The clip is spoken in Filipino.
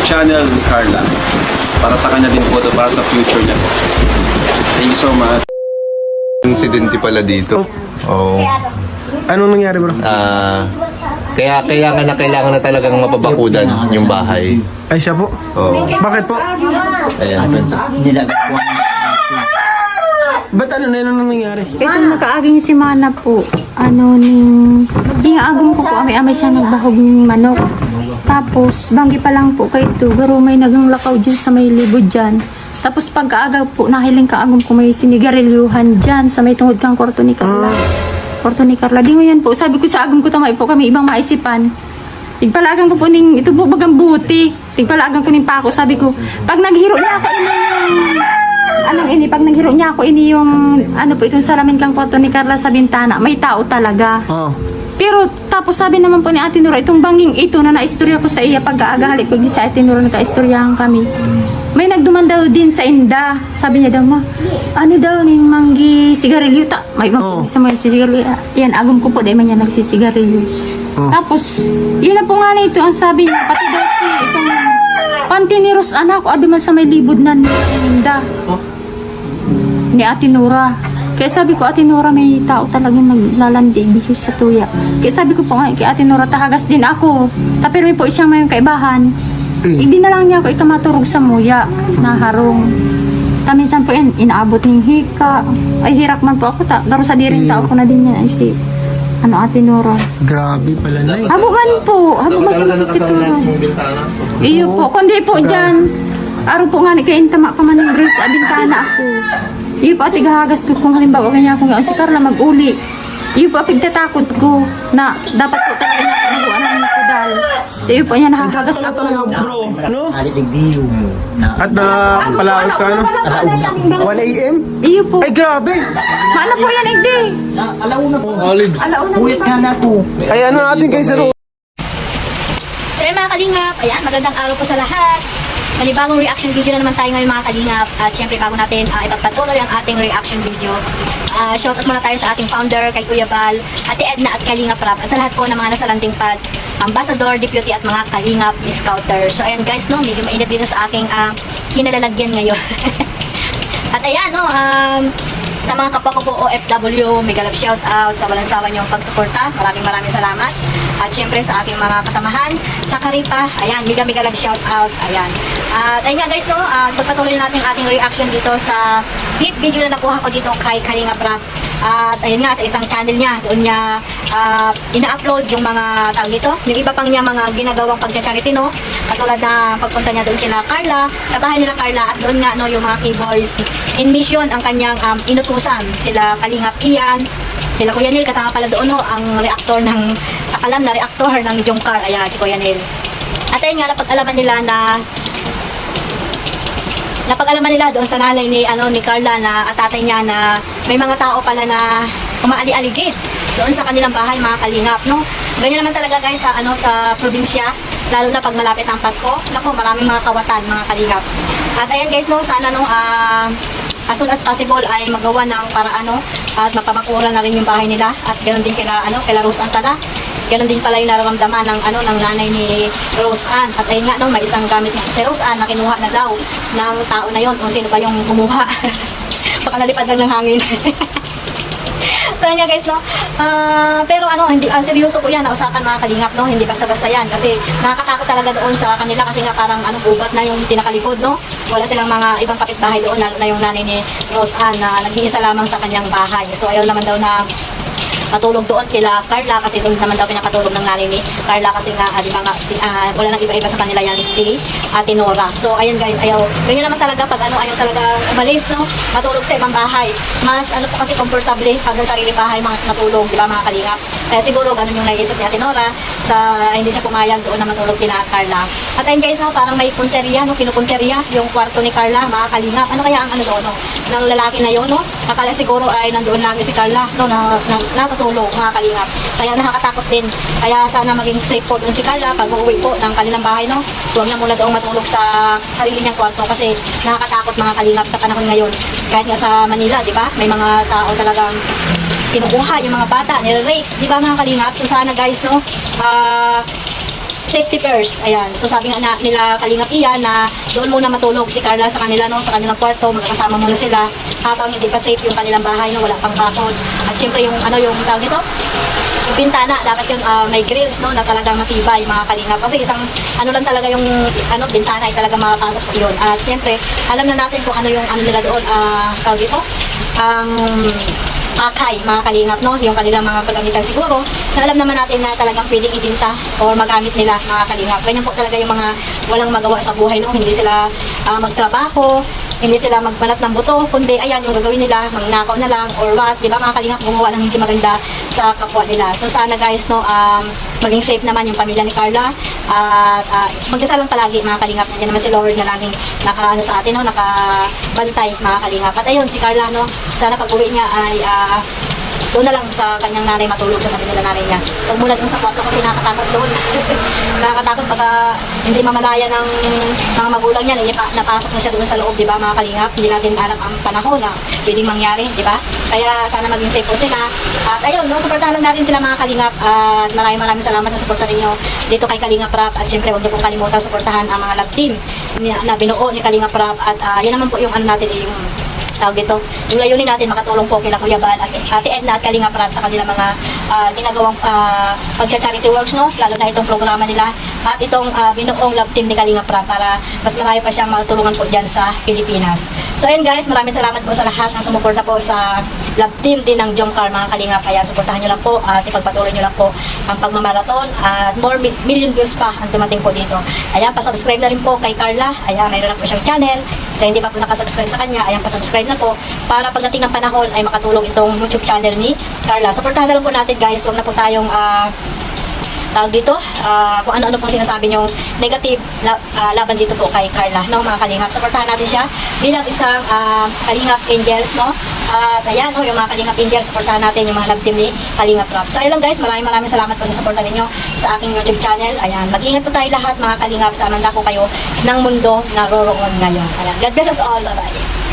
channel ni Carla. Para sa kanya din po ito, para sa future niya po. Thank you so much. Insidente pala dito. Oo. Anong nangyari bro? Kaya kailangan na talagang mapabakudan yung bahay. Ay siya po? Oo. Bakit po? Ayan. Ba't ano nangyari? Itong nakaaging si Mana po, inaagong ko po, amay siya nagbahog ng manok. Tapos, banggi pa lang po kayo ito, garo may nagang lakaw dyan sa may libod dyan. Tapos pagkaaga po, nahiling kaagong ko may sinigarilyuhan dyan sa may tungod kang kwarto ni Carla. Kwarto ni Carla, di ngayon po, sabi ko sa agong ko tamay po kami ibang maisipan. Tigpalagan ko po ning, ito po bagang buti. Tigpalagan ko ning pako, sabi ko, pag naghiro niya ako pag naghiro niya ako yung, itong salamin kang kwarto ni Carla sa bintana, may tao talaga. Oo. Pero tapos sabi naman po ni Ate Nora, itong banging ito na naistorya ko sa iya pag-aagahalik ko sa Ate Nora nakaistoryahan kami. May nagduman daw din sa inda. Sabi niya daw ning manggi sigarilyo ta. May sa mga sigarilyo. Yan agom ko po dahil man niya nagsisigarilyo. Tapos yun na po nga na ito ang sabi niya pati daw si itong pantiniros anak ko adi man sa may libod na inda. Ni Ate Nora. Kaya sabi ko, Ate Nora, may tao talagang naglalandi bihos sa tuya. Kaya sabi ko po nga, kay Ate Nora, tahagas din ako. Pero may po siyang mayroong kaibahan. Hindi na lang niya ako itumaturog sa muya na harong. Minsan po yan, inaabot ng hika. Ay, hirak man po ako. Garo sa diring tao ko na din yan. Ay, si Ate Nora. Grabe pala na eh. Habo man po. Habo man sa iyo po. Kundi po dyan. Araw po nga ni kayo tama pa man ng bridge. Abintana ako. Iyo po ati gahagas ko kung halimbawa ganyan akong si Carla mag-uli. Iyo po pagtatakot ko na dapat po talaga niya magawa ng kudal. Iyo po niya nakahagas ako. Bro, no? At palaot ka, no? 1 a.m.? Iyo po. Ay, grabe! Maano po yan, Igde? Alauna po. Olives. Alauna Uwit ka na po. Ay, ano natin kay Sir? So yun mga kalingap, ayan, magandang araw po sa lahat. Panibagong reaction video na naman tayo ngayon mga kalingap. At syempre bago natin ipagpatuloy ang ating reaction video, shoutout muna tayo sa ating founder, kay Kuya Bal, Ate Edna at Kalingap Rap. At sa lahat po ng mga nasa landing pad, ambassador, deputy at mga kalingap scouter. So ayan guys, no, medyo mainit dito sa aking kinalalagyan ngayon. At ayan, no, sa mga kapwa ko po OFW, mega love shout out sa walang sawa niyong pagsuporta. Maraming salamat. At syempre sa aking mga kasamahan sa Karipa, ayan, mega love shout out. Ayan. At ayun nga guys, no, pagpatuloy natin ating reaction dito sa clip video na nakuha ko dito kay Kalingap Rap. At ayun nga, sa isang channel niya, doon niya ina-upload yung mga tawag dito, yung iba pang niya mga ginagawang pag-charity, no? Katulad na pagpunta niya doon kina Carla, sa bahay nila Carla, at doon nga, no, yung mga keyboards in mission ang kanyang inutusan. Sila Kalingap Ian, sila Kuya Neil, kasama pala doon, no, ang reactor ng, sa kalam na reactor ng Jomcar, ayan, si Kuya Neil. At ayun nga, napag-alaman nila doon sa nanay ni Carla na at tatay niya na may mga tao pala na umaali-aligid doon sa kanilang bahay mga kalingap, no? Ganyan naman talaga guys sa sa probinsya, lalo na pag malapit ang Pasko. Nako, maraming mga kawatan mga kalingap. At ayan guys, no, sana as soon as possible ay magawa ng paraan, at mapabakuran na rin yung bahay nila, at ganoon din kila Rose Ann pala. Ganon din pala yung nararamdaman ng nanay ni Rose Ann. At ayun nga, no, may isang gamit niya si Rose Ann na kinuha na daw ng tao na yon, kung sino ba yung kumuha. Baka nalipad lang ng hangin. So yun nga guys, no. Pero hindi seryoso po yan, nausakan mga kalingap, no. Hindi basta-basta yan kasi nakakatakot talaga doon sa kanila kasi nga parang gubat na yung tinakalikod, no. Wala silang mga ibang kapitbahay doon, lalo na yung nanay ni Rose Ann na nag-iisa lamang sa kanyang bahay. So ayaw naman daw na patulog doon kila Carla kasi doon naman daw pinakatulog ng nanay ni Carla kasi nga, di ba nga, wala nang iba-iba sa kanila yan si Ate Nora. So ayan guys, ganyan naman talaga pag ayaw talaga umalis, no, matulog sa ibang bahay. Mas po kasi komportable pag sa sarili bahay matulog, di ba mga kalingap. Kaya siguro ganun yung naiisip ni Ate Nora sa hindi siya pumayag doon na matulog kila Carla. At ayun guys, no, parang may punteriya, no, pinupunteriya yung kwarto ni Carla mga kalingap. Ano kaya ang doon, no, ng lalaki na yun, no? Akala siguro ay nandoon lagi si Carla, no, natutulog mga kalingap. Kaya nakakatakot din. Kaya sana maging safe po doon si Carla pag uuwi po ng kanilang bahay, no. Huwag na muna doon matulog sa sarili niyang kwarto kasi nakakatakot mga kalingap sa panahon ngayon. Kahit nga sa Manila, di ba? May mga tao talagang kinukuha yung mga bata, nire-rape, di ba mga kalingap? So sana guys, no, safety first. Ayan. So sabi nga nila Kalingap Ian na doon muna matulog si Carla sa kanila, no, sa kanilang kwarto, magkakasama muna sila habang hindi pa safe yung kanilang bahay, no, wala pang bakod. At syempre yung yung tawag nito, yung bintana, dapat yung may grills, no, na talagang matibay, mga Kalingap. Kasi isang lang talaga yung bintana ay talaga makapasok po yun. At syempre, alam na natin kung ano yung nila doon, tawag dito, ang akay, mga Kalingap, no, yung kanilang mga kagamitan siguro, na alam naman natin na talagang pwedeng ibinta or magamit nila, mga Kalingap. Ganyan po talaga yung mga walang magawa sa buhay, no, hindi sila magtrabaho, hindi sila magbanat ng buto, kundi ayan yung gagawin nila, magnakaw na lang or what, di ba, mga Kalingap, gumawa ng hindi maganda sa kapwa nila. So sana guys, no, maging safe naman yung pamilya ni Carla at magdasal lang palagi, mga Kalingap. Nandiyan naman si Lord na laging naka sa atin, no, nakabantay, mga Kalingap. At ayun si Carla, no, sana pag-uwi niya ay doon na lang sa kanyang nanay matulog sa tabi nila nanay niya. Huwag muna doon sa kwarto kasi nakakatakot doon. Nakakatakot baka hindi mamalaya ng mga magulang niya, napasok na siya doon sa loob, di ba, mga Kalingap? Hindi natin alam ang panahon na pwedeng mangyari, di ba? Kaya sana maging safe po sila. At ayun, no, supportahan lang natin sila, mga Kalingap. At maraming salamat sa suporta ninyo dito kay Kalingap Rap. At syempre, huwag niyo pong kalimutan suportahan ang mga love team na binuo ni Kalingap Rap. At yan naman po yung natin, yung tawag dito, yung layunin natin makatulong po kila Kuya Bal at Ate Edna at Kalingap Rap sa kanilang mga ginagawang pagcha-charity works, no, lalo na itong programa nila at itong binuong love team ni Kalingap Rap para mas marami pa siyang matulungan po dyan sa Pilipinas. So ayun guys, maraming salamat po sa lahat ng sumuporta po sa love team din ng Jomcar, mga Kalingap. Kaya suportahan nyo lang po at ipagpatuloy nyo lang po ang pagmamarathon at more million views pa ang dumating po dito. Ayan, pasubscribe na rin po kay Carla. Ayan, mayroon na po siyang channel. Sa hindi pa po nakasubscribe sa kanya, ayan, pasubscribe na po para pagdating ng panahon ay makatulong itong YouTube channel ni Carla. Suportahan na lang po natin guys. Huwag na po tayong tawag dito, kung ano-ano pong sinasabi nyong negative laban dito po kay Carla, no, mga Kalingap. Suportahan natin siya bilang isang Kalingap Angels, no. At ayan, no, yung mga Kalingap Angels, suportahan natin yung mga love team ni Kalingap Rap. So ayun guys, maraming salamat po sa suporta ninyo sa aking YouTube channel. Ayan, mag-ingat po tayo lahat, mga Kalingap, sa amanda ko kayo ng mundo na roroon ngayon. Ayan, God bless us all. Bye-bye.